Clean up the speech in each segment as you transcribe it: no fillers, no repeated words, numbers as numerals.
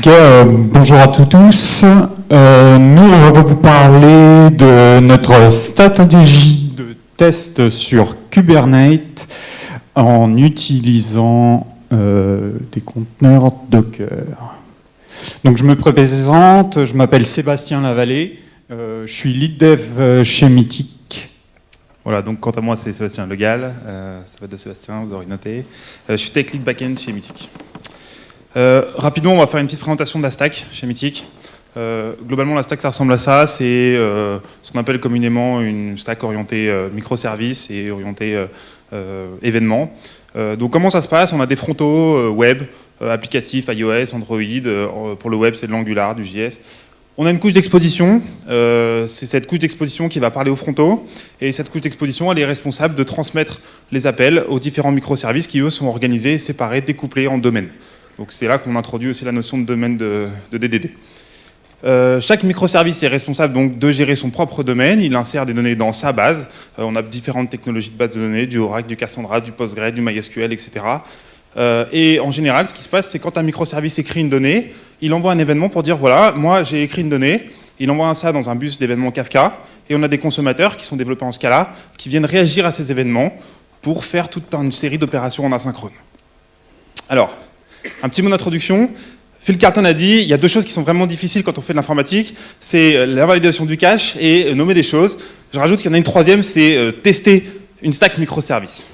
Ok, bonjour à tous. Nous, on va vous parler de notre stratégie de test sur Kubernetes en utilisant des conteneurs Docker. Donc je me présente, je m'appelle Sébastien Lavallée, je suis lead dev chez Mythic. Voilà, donc quant à moi, c'est Sébastien Legal, ça va de Sébastien, vous aurez noté. Je suis tech lead backend chez Mythic. Rapidement, on va faire une petite présentation de la stack chez Mythic. Globalement, la stack, ça ressemble à ça. C'est ce qu'on appelle communément une stack orientée microservices et orientée événements. Donc comment ça se passe? On a des frontaux web, applicatifs, iOS, Android. Pour le web, c'est de l'Angular, du JS. On a une couche d'exposition, c'est cette couche d'exposition qui va parler aux frontaux, et cette couche d'exposition, elle est responsable de transmettre les appels aux différents microservices qui, eux, sont organisés, séparés, découplés en domaines. Donc c'est là qu'on introduit aussi la notion de domaine de DDD. Chaque microservice est responsable donc de gérer son propre domaine, il insère des données dans sa base, on a différentes technologies de base de données, du Oracle, du Cassandra, du Postgres, du MySQL, etc. Et en général, ce qui se passe, c'est quand un microservice écrit une donnée, il envoie un événement pour dire voilà, moi j'ai écrit une donnée, il envoie ça dans un bus d'événements Kafka, et on a des consommateurs qui sont développés en Scala, qui viennent réagir à ces événements pour faire toute une série d'opérations en asynchrone. Alors, un petit mot d'introduction. Phil Carlton a dit, il y a deux choses qui sont vraiment difficiles quand on fait de l'informatique, c'est l'invalidation du cache et nommer des choses. Je rajoute qu'il y en a une troisième, c'est tester une stack microservice.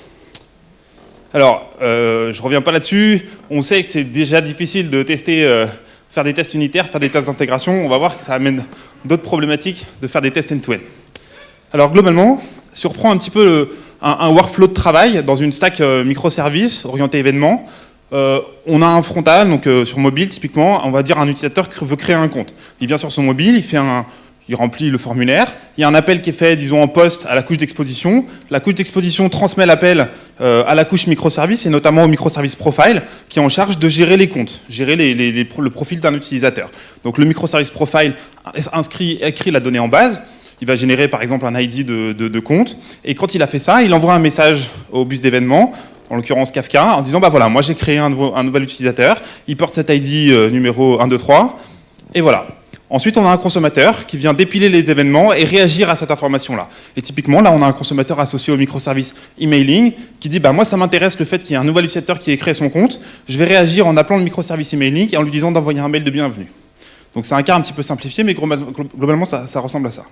Alors, je ne reviens pas là-dessus, on sait que c'est déjà difficile de tester, faire des tests unitaires, faire des tests d'intégration, on va voir que ça amène d'autres problématiques de faire des tests end-to-end. Alors globalement, si on reprend un petit peu un workflow de travail dans une stack microservice orientée événement, on a un frontal, donc sur mobile typiquement, on va dire un utilisateur qui veut créer un compte. Il vient sur son mobile, il remplit le formulaire, il y a un appel qui est fait, disons en poste, à la couche d'exposition. La couche d'exposition transmet l'appel à la couche microservice et notamment au microservice profile qui est en charge de gérer les comptes, gérer le profil d'un utilisateur. Donc le microservice profile écrit la donnée en base, il va générer par exemple un ID de compte et quand il a fait ça, il envoie un message au bus d'événements, en l'occurrence Kafka, en disant bah voilà, moi j'ai créé un nouvel utilisateur, il porte cet ID numéro 123, et voilà. Ensuite, on a un consommateur qui vient dépiler les événements et réagir à cette information-là. Et typiquement, là, on a un consommateur associé au microservice emailing qui dit bah moi ça m'intéresse le fait qu'il y ait un nouvel utilisateur qui ait créé son compte, je vais réagir en appelant le microservice emailing et en lui disant d'envoyer un mail de bienvenue. Donc c'est un cas un petit peu simplifié, mais globalement ça ressemble à ça.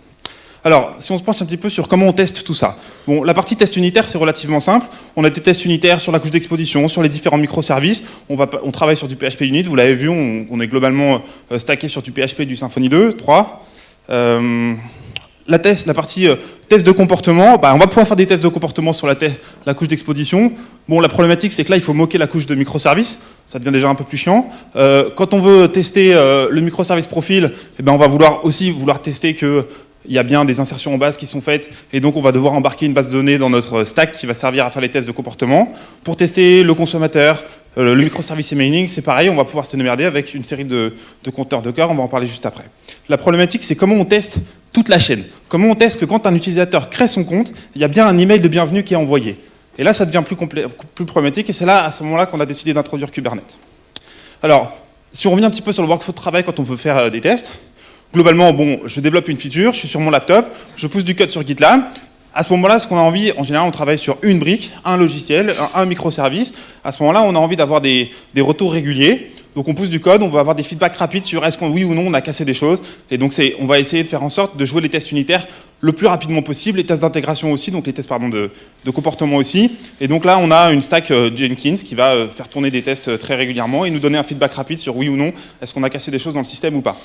Alors, si on se penche un petit peu sur comment on teste tout ça. Bon, la partie test unitaire, c'est relativement simple. On a des tests unitaires sur la couche d'exposition, sur les différents microservices. On travaille sur du PHP Unit, vous l'avez vu, on est globalement stacké sur du PHP du Symfony 2, 3. La partie test de comportement, bah, on va pouvoir faire des tests de comportement sur la couche d'exposition. Bon, la problématique, c'est que là, il faut moquer la couche de microservice. Ça devient déjà un peu plus chiant. Quand on veut tester le microservice profil, eh ben, on va vouloir tester que il y a bien des insertions en base qui sont faites et donc on va devoir embarquer une base de données dans notre stack qui va servir à faire les tests de comportement. Pour tester le consommateur, le microservice emailing, c'est pareil, on va pouvoir se démerder avec une série de compteurs Docker, on va en parler juste après. La problématique, c'est comment on teste toute la chaîne. Comment on teste que quand un utilisateur crée son compte, il y a bien un email de bienvenue qui est envoyé. Et là, ça devient plus problématique et c'est là, à ce moment-là, qu'on a décidé d'introduire Kubernetes. Alors, si on revient un petit peu sur le workflow de travail quand on veut faire des tests, globalement, bon, je développe une feature, je suis sur mon laptop, je pousse du code sur GitLab. À ce moment-là, ce qu'on a envie, en général, on travaille sur une brique, un logiciel, un microservice. À ce moment-là, on a envie d'avoir des retours réguliers. Donc on pousse du code, on va avoir des feedbacks rapides sur est-ce qu'on, oui ou non, on a cassé des choses. Et donc on va essayer de faire en sorte de jouer les tests unitaires le plus rapidement possible, les tests d'intégration aussi, donc les tests de comportement aussi. Et donc là, on a une stack Jenkins qui va faire tourner des tests très régulièrement et nous donner un feedback rapide sur oui ou non, est-ce qu'on a cassé des choses dans le système ou pas.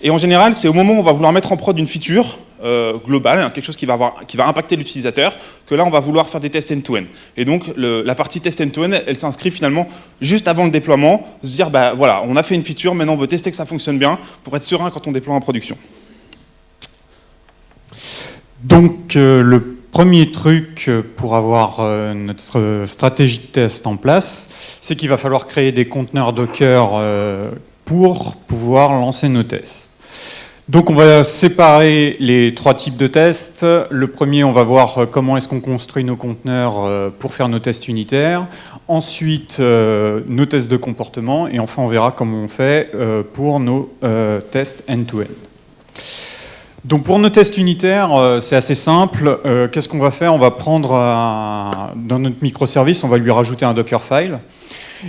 Et en général, c'est au moment où on va vouloir mettre en prod une feature globale, hein, quelque chose qui va impacter l'utilisateur, que là, on va vouloir faire des tests end-to-end. Et donc, la partie test end-to-end, elle s'inscrit finalement juste avant le déploiement, se dire, bah voilà, on a fait une feature, maintenant on veut tester que ça fonctionne bien, pour être serein quand on déploie en production. Donc, le premier truc pour avoir notre stratégie de test en place, c'est qu'il va falloir créer des conteneurs Docker pour pouvoir lancer nos tests. Donc on va séparer les trois types de tests. Le premier, on va voir comment est-ce qu'on construit nos conteneurs pour faire nos tests unitaires. Ensuite, nos tests de comportement. Et enfin, on verra comment on fait pour nos tests end-to-end. Donc pour nos tests unitaires, c'est assez simple. Qu'est-ce qu'on va faire? On va prendre dans notre microservice, on va lui rajouter un Dockerfile.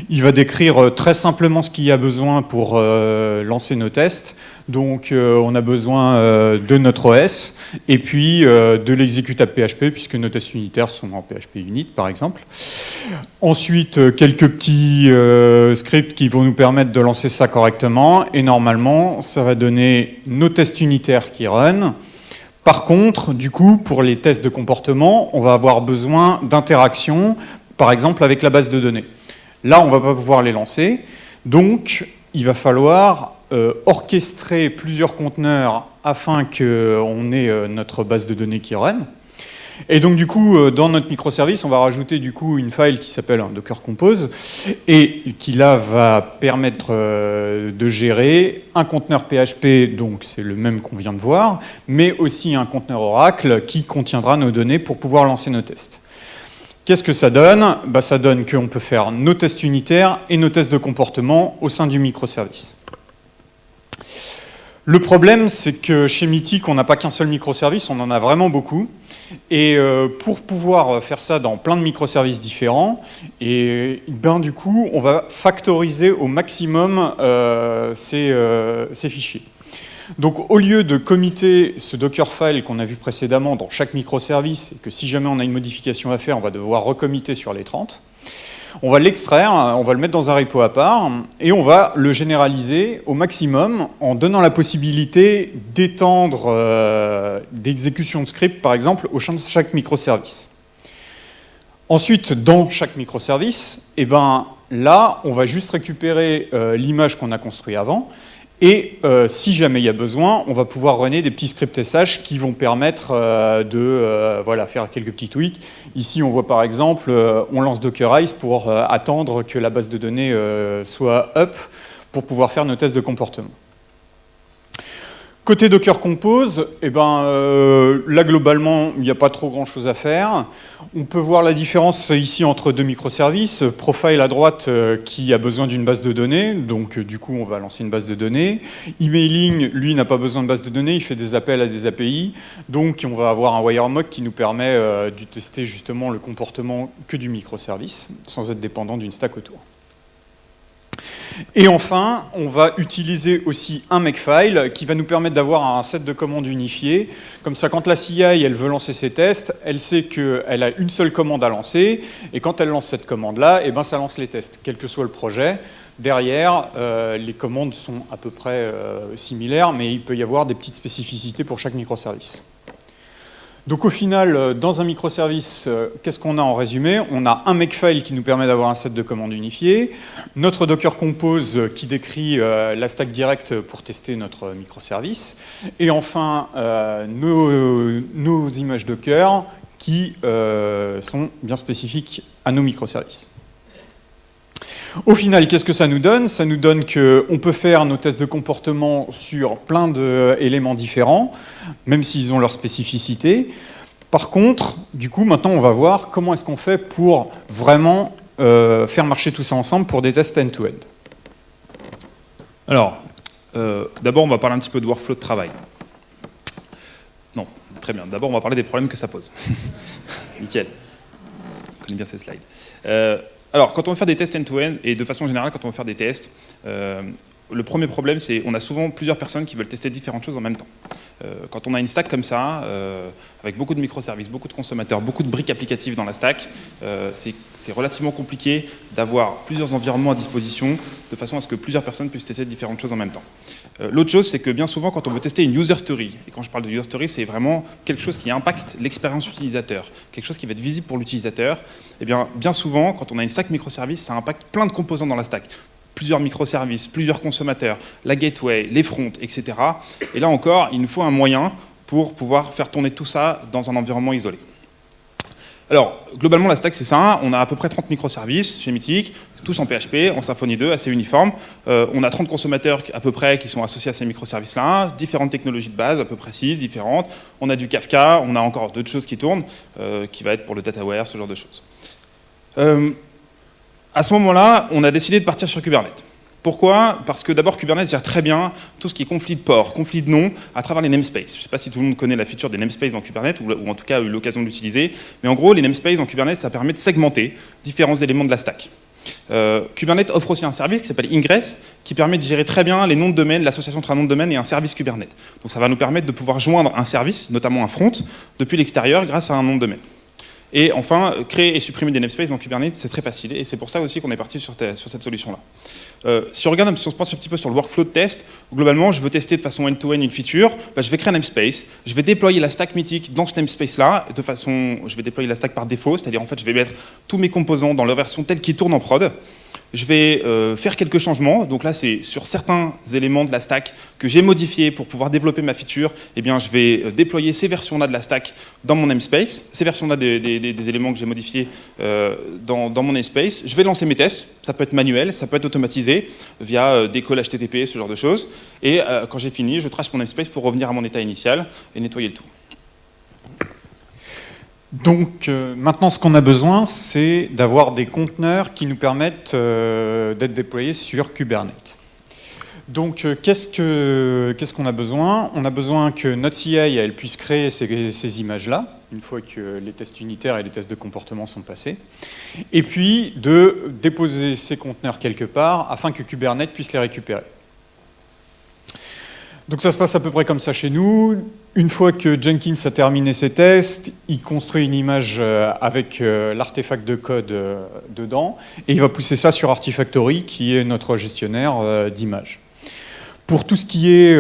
Il va décrire très simplement ce qu'il y a besoin pour lancer nos tests. Donc on a besoin de notre OS et puis de l'exécutable PHP puisque nos tests unitaires sont en PHP Unit par exemple. Ensuite quelques petits scripts qui vont nous permettre de lancer ça correctement et normalement ça va donner nos tests unitaires qui run. Par contre, du coup, pour les tests de comportement, on va avoir besoin d'interactions, par exemple avec la base de données. Là, on ne va pas pouvoir les lancer, donc il va falloir orchestrer plusieurs conteneurs afin qu'on ait notre base de données qui run. Et donc du coup, dans notre microservice, on va rajouter du coup une file qui s'appelle un Docker Compose et qui là va permettre de gérer un conteneur PHP, donc c'est le même qu'on vient de voir, mais aussi un conteneur Oracle qui contiendra nos données pour pouvoir lancer nos tests. Qu'est-ce que ça donne? Ça donne qu'on peut faire nos tests unitaires et nos tests de comportement au sein du microservice. Le problème, c'est que chez Mythic, on n'a pas qu'un seul microservice, on en a vraiment beaucoup. Et pour pouvoir faire ça dans plein de microservices différents, du coup, on va factoriser au maximum ces fichiers. Donc au lieu de committer ce Dockerfile qu'on a vu précédemment dans chaque microservice, et que si jamais on a une modification à faire, on va devoir recommitter sur les 30, on va l'extraire, on va le mettre dans un repo à part, et on va le généraliser au maximum en donnant la possibilité d'étendre d'exécution de script, par exemple, au sein de chaque microservice. Ensuite, dans chaque microservice, là, on va juste récupérer l'image qu'on a construite avant, et si jamais il y a besoin, on va pouvoir runner des petits scripts SH qui vont permettre de faire quelques petits tweaks. Ici, on voit par exemple, on lance Dockerize pour attendre que la base de données soit up pour pouvoir faire nos tests de comportement. Côté Docker Compose, là globalement, il n'y a pas trop grand chose à faire. On peut voir la différence ici entre deux microservices. Profile à droite qui a besoin d'une base de données, donc du coup on va lancer une base de données. Emailing, lui, n'a pas besoin de base de données, il fait des appels à des API. Donc on va avoir un WireMock qui nous permet de tester justement le comportement que du microservice, sans être dépendant d'une stack autour. Et enfin, on va utiliser aussi un Makefile qui va nous permettre d'avoir un set de commandes unifiées. Comme ça, quand la CI elle veut lancer ses tests, elle sait qu'elle a une seule commande à lancer. Et quand elle lance cette commande-là, ça lance les tests, quel que soit le projet. Derrière, les commandes sont à peu près similaires, mais il peut y avoir des petites spécificités pour chaque microservice. Donc au final, dans un microservice, qu'est-ce qu'on a en résumé? On a un Makefile qui nous permet d'avoir un set de commandes unifiées, notre Docker Compose qui décrit la stack directe pour tester notre microservice, et enfin nos images Docker qui sont bien spécifiques à nos microservices. Au final, qu'est-ce que ça nous donne? Ça nous donne qu'on peut faire nos tests de comportement sur plein d'éléments différents, même s'ils ont leur spécificité. Par contre, du coup, maintenant, on va voir comment est-ce qu'on fait pour vraiment faire marcher tout ça ensemble pour des tests end-to-end. Alors, d'abord, on va parler un petit peu de workflow de travail. Non, très bien. D'abord, on va parler des problèmes que ça pose. Nickel. Je connais bien ces slides. Alors, quand on veut faire des tests end-to-end, et de façon générale, quand on veut faire des tests, le premier problème, c'est qu'on a souvent plusieurs personnes qui veulent tester différentes choses en même temps. Quand on a une stack comme ça, avec beaucoup de microservices, beaucoup de consommateurs, beaucoup de briques applicatives dans la stack, c'est relativement compliqué d'avoir plusieurs environnements à disposition de façon à ce que plusieurs personnes puissent tester différentes choses en même temps. L'autre chose, c'est que bien souvent, quand on veut tester une user story, et quand je parle de user story, c'est vraiment quelque chose qui impacte l'expérience utilisateur, quelque chose qui va être visible pour l'utilisateur, et bien souvent, quand on a une stack microservice, ça impacte plein de composants dans la stack. Plusieurs microservices, plusieurs consommateurs, la gateway, les fronts, etc. Et là encore, il nous faut un moyen pour pouvoir faire tourner tout ça dans un environnement isolé. Alors, globalement, la stack, c'est ça. On a à peu près 30 microservices chez Mythic, tous en PHP, en Symfony 2, assez uniforme. On a 30 consommateurs à peu près qui sont associés à ces microservices-là, différentes technologies de base, à peu près 6 différentes. On a du Kafka, on a encore d'autres choses qui tournent, qui va être pour le dataware, ce genre de choses. À ce moment-là, on a décidé de partir sur Kubernetes. Pourquoi? Parce que d'abord, Kubernetes gère très bien tout ce qui est conflit de port, conflit de nom, à travers les namespaces. Je ne sais pas si tout le monde connaît la feature des namespaces dans Kubernetes, ou en tout cas a eu l'occasion de l'utiliser, mais en gros, les namespaces dans Kubernetes, ça permet de segmenter différents éléments de la stack. Kubernetes offre aussi un service qui s'appelle Ingress, qui permet de gérer très bien les noms de domaine, l'association entre un nom de domaine et un service Kubernetes. Donc ça va nous permettre de pouvoir joindre un service, notamment un front, depuis l'extérieur grâce à un nom de domaine. Et enfin, créer et supprimer des namespaces dans Kubernetes, c'est très facile, et c'est pour ça aussi qu'on est parti sur cette solution-là. Si on se penche un petit peu sur le workflow de test, globalement, je veux tester de façon end-to-end une feature, je vais créer un namespace, je vais déployer la stack Mythic dans ce namespace-là, je vais déployer la stack par défaut, c'est-à-dire en fait, je vais mettre tous mes composants dans leur version telle qu'ils tournent en prod. Je vais faire quelques changements, donc là c'est sur certains éléments de la stack que j'ai modifiés pour pouvoir développer ma feature, eh bien je vais déployer ces versions-là de la stack dans mon namespace, ces versions-là des éléments que j'ai modifiés dans mon namespace. Je vais lancer mes tests, ça peut être manuel, ça peut être automatisé via des calls HTTP, ce genre de choses, et quand j'ai fini, je trace mon namespace pour revenir à mon état initial et nettoyer le tout. Donc maintenant, ce qu'on a besoin, c'est d'avoir des conteneurs qui nous permettent d'être déployés sur Kubernetes. Donc qu'est-ce qu'on a besoin? On a besoin que notre CI elle puisse créer ces images-là, une fois que les tests unitaires et les tests de comportement sont passés, et puis de déposer ces conteneurs quelque part afin que Kubernetes puisse les récupérer. Donc ça se passe à peu près comme ça chez nous. Une fois que Jenkins a terminé ses tests, il construit une image avec l'artefact de code dedans, et il va pousser ça sur Artifactory, qui est notre gestionnaire d'images. Pour tout ce qui est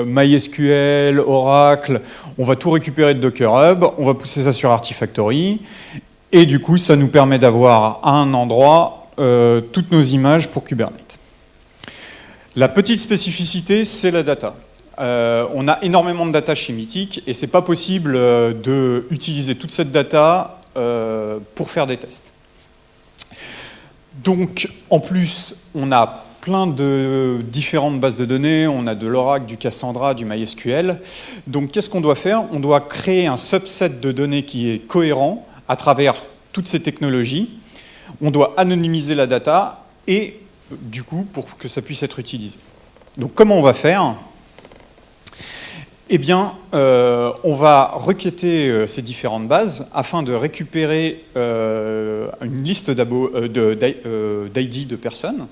MySQL, Oracle, on va tout récupérer de Docker Hub, on va pousser ça sur Artifactory, et du coup, ça nous permet d'avoir à un endroit toutes nos images pour Kubernetes. La petite spécificité, c'est la data. On a énormément de data chez Mythic et c'est pas possible d'utiliser toute cette data pour faire des tests. Donc, en plus, on a plein de différentes bases de données, on a de l'Oracle, du Cassandra, du MySQL. Donc, qu'est-ce qu'on doit faire? On doit créer un subset de données qui est cohérent à travers toutes ces technologies. On doit anonymiser la data et du coup, pour que ça puisse être utilisé. Donc, comment on va faire? Eh bien, on va requêter ces différentes bases afin de récupérer une liste d'ID de personnes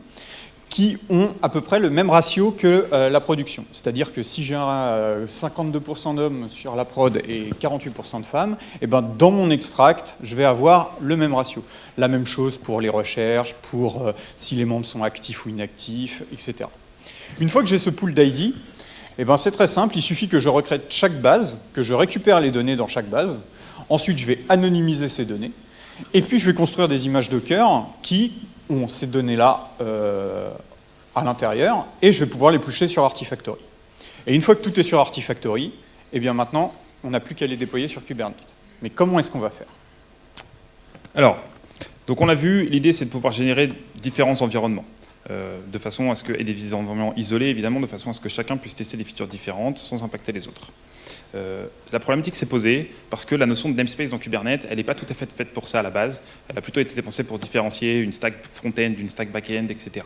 qui ont à peu près le même ratio que la production. C'est-à-dire que si j'ai 52% d'hommes sur la prod et 48% de femmes, eh ben, dans mon extract, je vais avoir le même ratio. La même chose pour les recherches, pour si les membres sont actifs ou inactifs, etc. Une fois que j'ai ce pool d'ID, eh ben, c'est très simple, il suffit que je recrée chaque base, que je récupère les données dans chaque base. Ensuite, je vais anonymiser ces données. Et puis, je vais construire des images Docker qui ont ces données-là à l'intérieur, et je vais pouvoir les pusher sur Artifactory. Et une fois que tout est sur Artifactory, eh bien maintenant, on n'a plus qu'à les déployer sur Kubernetes. Mais comment est-ce qu'on va faire? Alors, donc on l'a vu, l'idée c'est de pouvoir générer différents environnements, de façon à ce que, et des environnements isolés évidemment, de façon à ce que chacun puisse tester des features différentes sans impacter les autres. La problématique s'est posée parce que la notion de namespace dans Kubernetes, elle n'est pas tout à fait faite pour ça à la base. Elle a plutôt été pensée pour différencier une stack front-end d'une stack back-end, etc.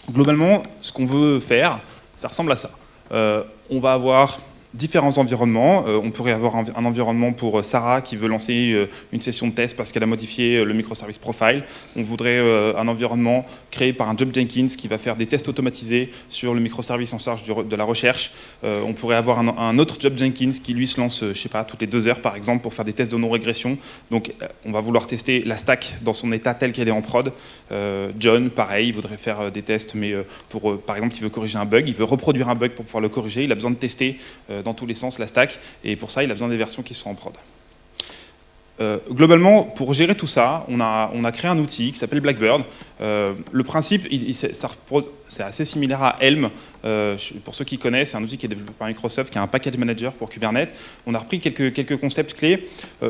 Globalement, ce qu'on veut faire, ça ressemble à ça. On va avoir différents environnements. On pourrait avoir un environnement pour Sarah qui veut lancer une session de test parce qu'elle a modifié le microservice profile. On voudrait un environnement créé par un job Jenkins qui va faire des tests automatisés sur le microservice en charge de la recherche. On pourrait avoir un autre job Jenkins qui lui se lance, je sais pas, toutes les 2 heures par exemple pour faire des tests de non-régression. Donc on va vouloir tester la stack dans son état tel qu'elle est en prod. John, pareil, il voudrait faire des tests, mais pour, par exemple, il veut corriger un bug, il veut reproduire un bug pour pouvoir le corriger, il a besoin de tester dans tous les sens la stack, et pour ça, il a besoin des versions qui sont en prod. Globalement, pour gérer tout ça, on a créé un outil qui s'appelle Blackbird. Le principe, c'est assez similaire à Helm. Pour ceux qui connaissent, c'est un outil qui est développé par Microsoft, qui est un package manager pour Kubernetes. On a repris quelques concepts clés.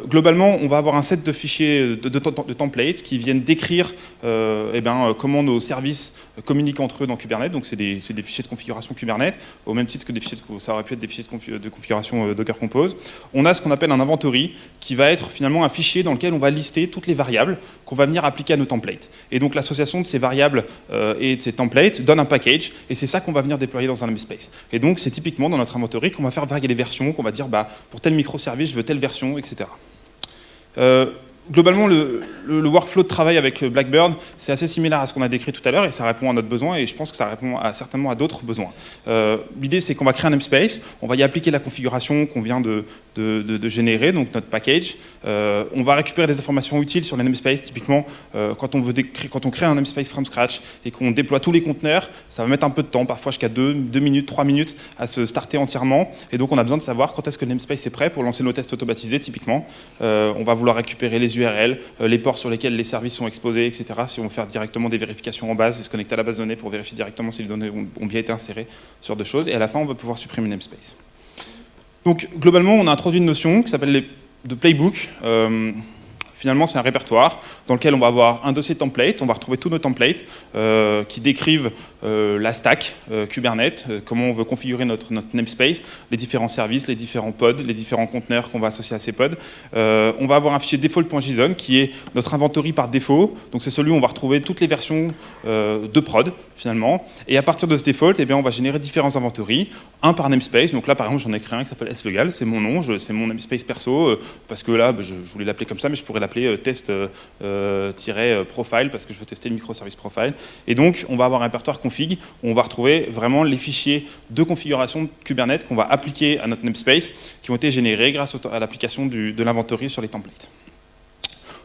Globalement, on va avoir un set de fichiers, de templates qui viennent décrire comment nos services communiquent entre eux dans Kubernetes. Donc c'est des fichiers de configuration Kubernetes, au même titre que ça aurait pu être des fichiers de configuration Docker Compose. On a ce qu'on appelle un inventory, qui va être finalement un fichier dans lequel on va lister toutes les variables qu'on va venir appliquer à nos templates. Et donc l'association de ces variables et de ces templates donne un package, et c'est ça qu'on va venir déployer dans un namespace. Et donc c'est typiquement dans notre inventory qu'on va faire varier les versions, qu'on va dire pour tel microservice je veux telle version, etc. Globalement, le workflow de travail avec Blackbird, c'est assez similaire à ce qu'on a décrit tout à l'heure, et ça répond à notre besoin, et je pense que ça répond certainement à d'autres besoins. L'idée, c'est qu'on va créer un namespace, on va y appliquer la configuration qu'on vient de générer, donc notre package. On va récupérer des informations utiles sur les namespaces. Typiquement, quand on crée un namespace from scratch et qu'on déploie tous les conteneurs, ça va mettre un peu de temps, parfois jusqu'à 2 minutes, 3 minutes à se starter entièrement. Et donc on a besoin de savoir quand est-ce que le namespace est prêt pour lancer nos tests automatisés, typiquement. On va vouloir récupérer les URL, les ports sur lesquels les services sont exposés, etc. Si on veut faire directement des vérifications en base et se connecter à la base de données pour vérifier directement si les données ont bien été insérées, ce genre de choses. Et à la fin, on va pouvoir supprimer le namespace. Donc globalement, on a introduit une notion qui s'appelle de playbook. Finalement, c'est un répertoire dans lequel on va avoir un dossier template, on va retrouver tous nos templates qui décrivent la stack Kubernetes, comment on veut configurer notre namespace, les différents services, les différents pods, les différents conteneurs qu'on va associer à ces pods. On va avoir un fichier default.json qui est notre inventory par défaut, donc c'est celui où on va retrouver toutes les versions de prod finalement, et à partir de ce default, on va générer différents inventories, un par namespace. Donc là par exemple j'en ai créé un qui s'appelle slegal, c'est mon nom, c'est mon namespace perso, parce que là je voulais l'appeler comme ça, mais je pourrais l'appeler test-profile parce que je veux tester le microservice profile. Et donc on va avoir un répertoire config où on va retrouver vraiment les fichiers de configuration de Kubernetes qu'on va appliquer à notre namespace, qui ont été générés grâce à l'application de l'inventory sur les templates.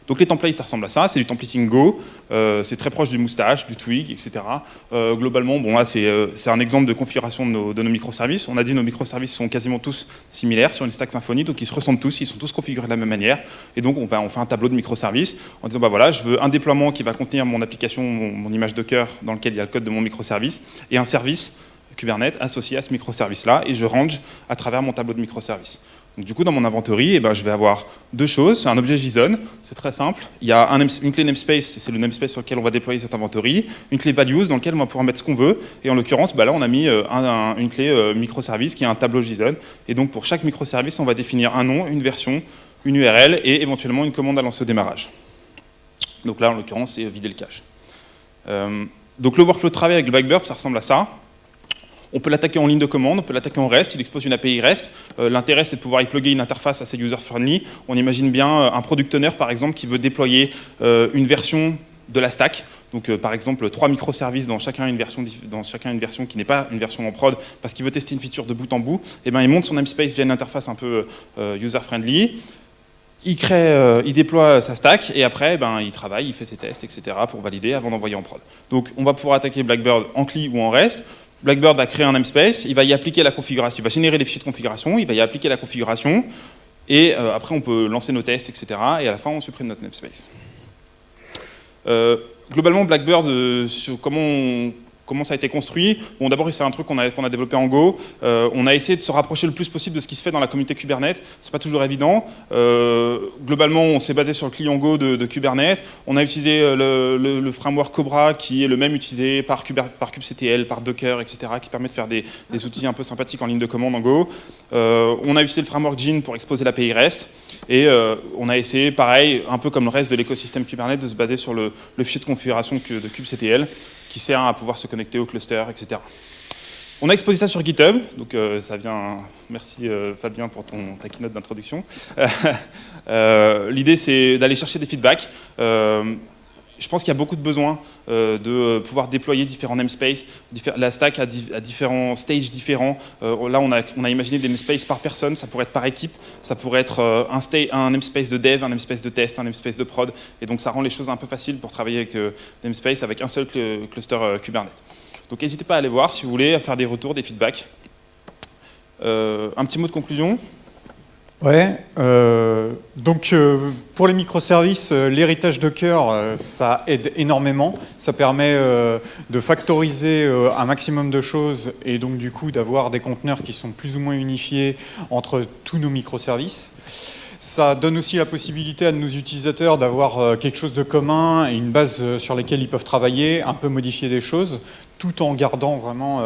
Donc les templates, ça ressemble à ça, c'est du templating Go, c'est très proche du moustache, du twig, etc. Globalement, bon là c'est un exemple de configuration de nos microservices. On a dit que nos microservices sont quasiment tous similaires sur une stack Symfony, donc ils se ressemblent tous, ils sont tous configurés de la même manière. Et donc on fait un tableau de microservices en disant voilà, je veux un déploiement qui va contenir mon application, mon image Docker dans lequel il y a le code de mon microservice, et un service Kubernetes associé à ce microservice-là, et je range à travers mon tableau de microservices. Donc, du coup, dans mon inventory, je vais avoir deux choses. C'est un objet JSON, c'est très simple. Il y a une clé namespace, c'est le namespace sur lequel on va déployer cet inventory. Une clé values dans lequel on va pouvoir mettre ce qu'on veut. Et en l'occurrence, là, on a mis une clé microservice qui est un tableau JSON. Et donc, pour chaque microservice, on va définir un nom, une version, une URL et éventuellement une commande à lancer au démarrage. Donc là, en l'occurrence, c'est vider le cache. Donc, le workflow de travail avec le Blackbird, ça ressemble à ça. On peut l'attaquer en ligne de commande, on peut l'attaquer en REST, il expose une API REST. L'intérêt, c'est de pouvoir y plugger une interface assez user-friendly. On imagine bien un product owner, par exemple, qui veut déployer une version de la stack. Donc, par exemple, 3 microservices dans chacun une version qui n'est pas une version en prod, parce qu'il veut tester une feature de bout en bout. Et il monte son namespace via une interface un peu user-friendly. Il déploie sa stack et après, il travaille, il fait ses tests, etc. pour valider avant d'envoyer en prod. Donc, on va pouvoir attaquer Blackbird en CLI ou en REST. Blackbird va créer un namespace, il va y appliquer la configuration, il va générer des fichiers de configuration, il va y appliquer la configuration, et après on peut lancer nos tests, etc. Et à la fin on supprime notre namespace. Globalement, Blackbird, comment ça a été construit? Bon, d'abord, c'est un truc qu'on a développé en Go. On a essayé de se rapprocher le plus possible de ce qui se fait dans la communauté Kubernetes. C'est pas toujours évident. Globalement, on s'est basé sur le client Go de Kubernetes. On a utilisé le framework Cobra, qui est le même utilisé par kubectl, par Docker, etc., qui permet de faire des outils un peu sympathiques en ligne de commande en Go. On a utilisé le framework Gin pour exposer l'API REST. Et on a essayé, pareil, un peu comme le reste de l'écosystème Kubernetes, de se baser sur le fichier de configuration de kubectl, qui sert à pouvoir se connecter au cluster, etc. On a exposé ça sur GitHub, donc ça vient. Merci Fabien pour ta keynote d'introduction. L'idée, c'est d'aller chercher des feedbacks. Je pense qu'il y a beaucoup de besoins de pouvoir déployer différents namespaces, la stack à différents stages différents. Là, on a imaginé des namespaces par personne, ça pourrait être par équipe, ça pourrait être un namespace de dev, un namespace de test, un namespace de prod, et donc ça rend les choses un peu faciles pour travailler avec namespace avec un seul cluster Kubernetes. Donc n'hésitez pas à aller voir si vous voulez, à faire des retours, des feedbacks. Un petit mot de conclusion. Ouais, donc pour les microservices, l'héritage Docker, ça aide énormément. Ça permet de factoriser un maximum de choses et donc du coup d'avoir des conteneurs qui sont plus ou moins unifiés entre tous nos microservices. Ça donne aussi la possibilité à nos utilisateurs d'avoir quelque chose de commun et une base sur laquelle ils peuvent travailler, un peu modifier des choses, tout en gardant vraiment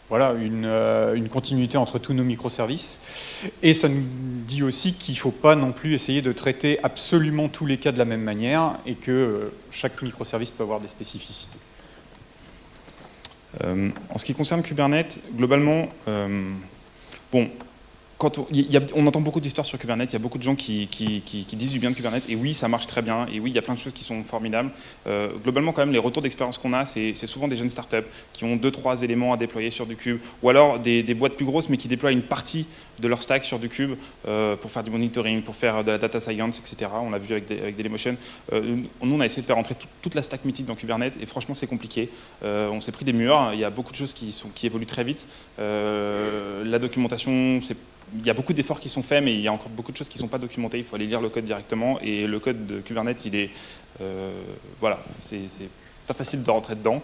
voilà, une continuité entre tous nos microservices. Et ça nous dit aussi qu'il ne faut pas non plus essayer de traiter absolument tous les cas de la même manière et que chaque microservice peut avoir des spécificités. En ce qui concerne Kubernetes, globalement, bon, on entend beaucoup d'histoires sur Kubernetes, il y a beaucoup de gens qui disent du bien de Kubernetes, et oui, ça marche très bien, et oui, il y a plein de choses qui sont formidables. Globalement, quand même, les retours d'expérience qu'on a, c'est souvent des jeunes startups qui ont 2-3 éléments à déployer sur du cube, ou alors des boîtes plus grosses, mais qui déploient une partie de leur stack sur du cube pour faire du monitoring, pour faire de la data science, etc. On l'a vu avec Dailymotion. Nous, on a essayé de faire rentrer toute la stack mythique dans Kubernetes, et franchement, c'est compliqué. On s'est pris des murs, il y a beaucoup de choses qui évoluent très vite. La documentation, il y a beaucoup d'efforts qui sont faits, mais il y a encore beaucoup de choses qui ne sont pas documentées. Il faut aller lire le code directement. Et le code de Kubernetes, il est... voilà, c'est pas facile de rentrer dedans.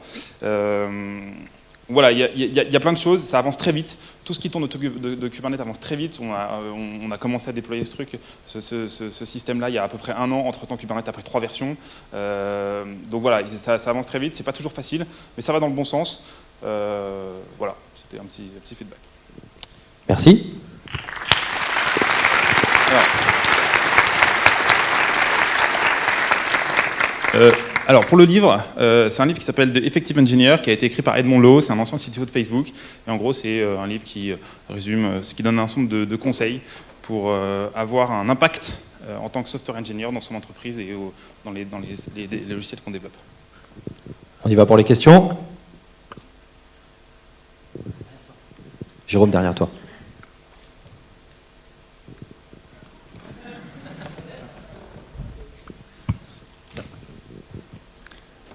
Voilà, il y a plein de choses. Ça avance très vite. Tout ce qui tourne autour de Kubernetes avance très vite. On a commencé à déployer ce truc, ce système-là, il y a à peu près 1 an. Entre-temps, Kubernetes a pris 3 versions. Donc voilà, ça avance très vite. C'est pas toujours facile, mais ça va dans le bon sens. Voilà, c'était un petit feedback. Merci. Alors pour le livre, c'est un livre qui s'appelle The Effective Engineer, qui a été écrit par Edmond Lowe, c'est un ancien CTO de Facebook, et en gros c'est un livre qui résume, qui donne un ensemble de conseils pour avoir un impact en tant que software engineer dans son entreprise et dans les logiciels qu'on développe. On y va pour les questions. Jérôme, derrière toi.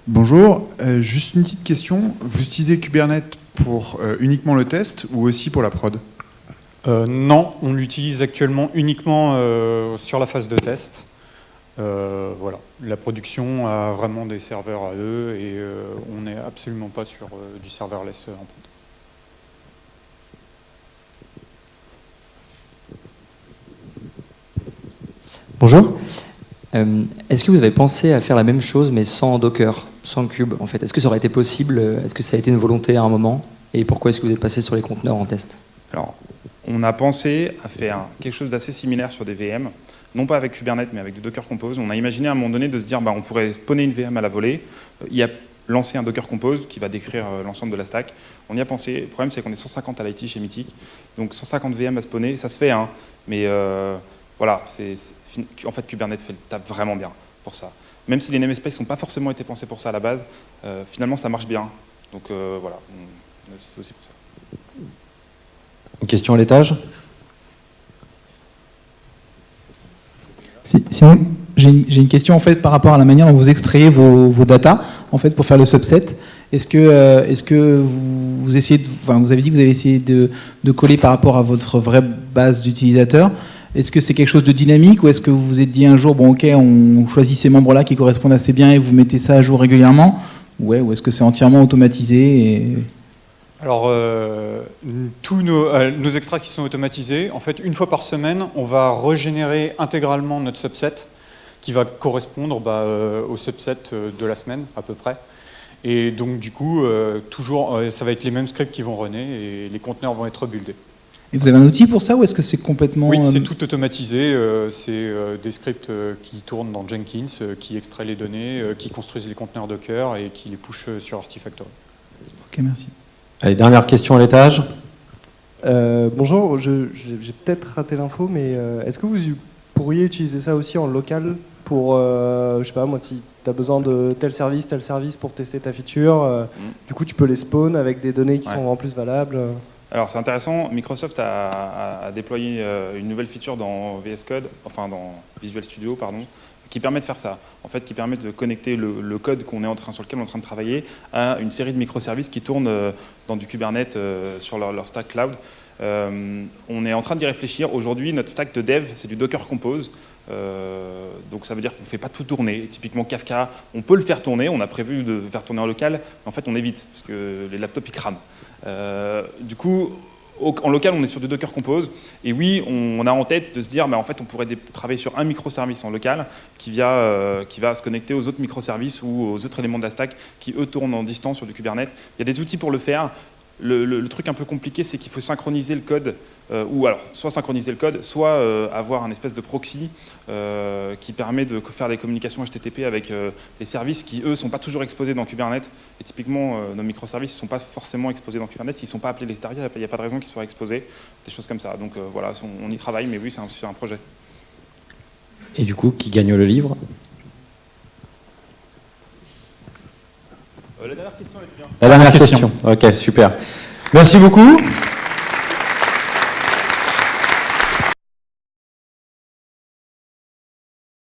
Bonjour, juste une petite question. Vous utilisez Kubernetes pour uniquement le test ou aussi pour la prod? Non, on l'utilise actuellement uniquement sur la phase de test. Voilà. La production a vraiment des serveurs à eux et on n'est absolument pas sur du serverless en prod. Bonjour. Est-ce que vous avez pensé à faire la même chose mais sans Docker, sans Cube en fait? Est-ce que ça aurait été possible? Est-ce que ça a été une volonté à un moment? Et pourquoi est-ce que vous êtes passé sur les conteneurs en test? Alors, on a pensé à faire quelque chose d'assez similaire sur des VM, non pas avec Kubernetes mais avec du Docker Compose. On a imaginé à un moment donné de se dire on pourrait spawner une VM à la volée, il y a lancé un Docker Compose qui va décrire l'ensemble de la stack. On y a pensé. Le problème c'est qu'on est 150 à l'IT chez Mythic, donc 150 VM à spawner, ça se fait, hein, mais voilà, en fait Kubernetes fait le taf vraiment bien pour ça. Même si les namespaces n'ont pas forcément été pensés pour ça à la base, finalement ça marche bien. Donc voilà, c'est aussi pour ça. Une question à l'étage? Sinon, j'ai une question en fait par rapport à la manière dont vous extrayez vos datas en fait pour faire le subset. Est-ce que vous essayez, vous avez dit que vous avez essayé de coller par rapport à votre vraie base d'utilisateurs? Est-ce que c'est quelque chose de dynamique ou est-ce que vous vous êtes dit un jour, bon ok, on choisit ces membres-là qui correspondent assez bien et vous mettez ça à jour régulièrement? Ouais, ou est-ce que c'est entièrement automatisé et... Alors, tous nos extraits qui sont automatisés, en fait, une fois par semaine, on va régénérer intégralement notre subset qui va correspondre au subset de la semaine, à peu près. Et donc, du coup, toujours, ça va être les mêmes scripts qui vont runner et les conteneurs vont être buildés. Et vous avez un outil pour ça ou est-ce que c'est complètement... Oui, c'est tout automatisé. C'est des scripts qui tournent dans Jenkins, qui extraient les données, qui construisent les conteneurs Docker et qui les pushent sur Artifactory. Ok, merci. Allez, dernière question à l'étage. Bonjour, j'ai peut-être raté l'info, mais est-ce que vous pourriez utiliser ça aussi en local pour, je sais pas moi, si tu as besoin de tel service pour tester ta feature, du coup tu peux les spawn avec des données qui sont en plus valables? Alors c'est intéressant, Microsoft a déployé une nouvelle feature dans VS Code, enfin dans Visual Studio, pardon, qui permet de faire ça. En fait, qui permet de connecter le code sur lequel on est en train de travailler à une série de microservices qui tournent dans du Kubernetes sur leur stack cloud. On est en train d'y réfléchir. Aujourd'hui, notre stack de dev, c'est du Docker Compose. Donc ça veut dire qu'on ne fait pas tout tourner. Typiquement Kafka, on peut le faire tourner, on a prévu de faire tourner en local, mais en fait on évite, parce que les laptops ils crament. Du coup, en local on est sur du Docker Compose, et oui, on a en tête de se dire, en fait on pourrait travailler sur un microservice en local qui va se connecter aux autres microservices ou aux autres éléments de la stack qui eux tournent en distance sur du Kubernetes. Il y a des outils pour le faire. Le truc un peu compliqué, c'est qu'il faut synchroniser le code, ou alors soit synchroniser le code, soit avoir un espèce de proxy qui permet de faire des communications HTTP avec les services qui, eux, ne sont pas toujours exposés dans Kubernetes. Et typiquement, nos microservices ne sont pas forcément exposés dans Kubernetes, ils ne sont pas appelés l'extérieur, il n'y a pas de raison qu'ils soient exposés, des choses comme ça. Donc voilà, on y travaille, mais oui, c'est un projet. Et du coup, qui gagne le livre? La dernière question est bien. La dernière question. Ok, super. Merci beaucoup.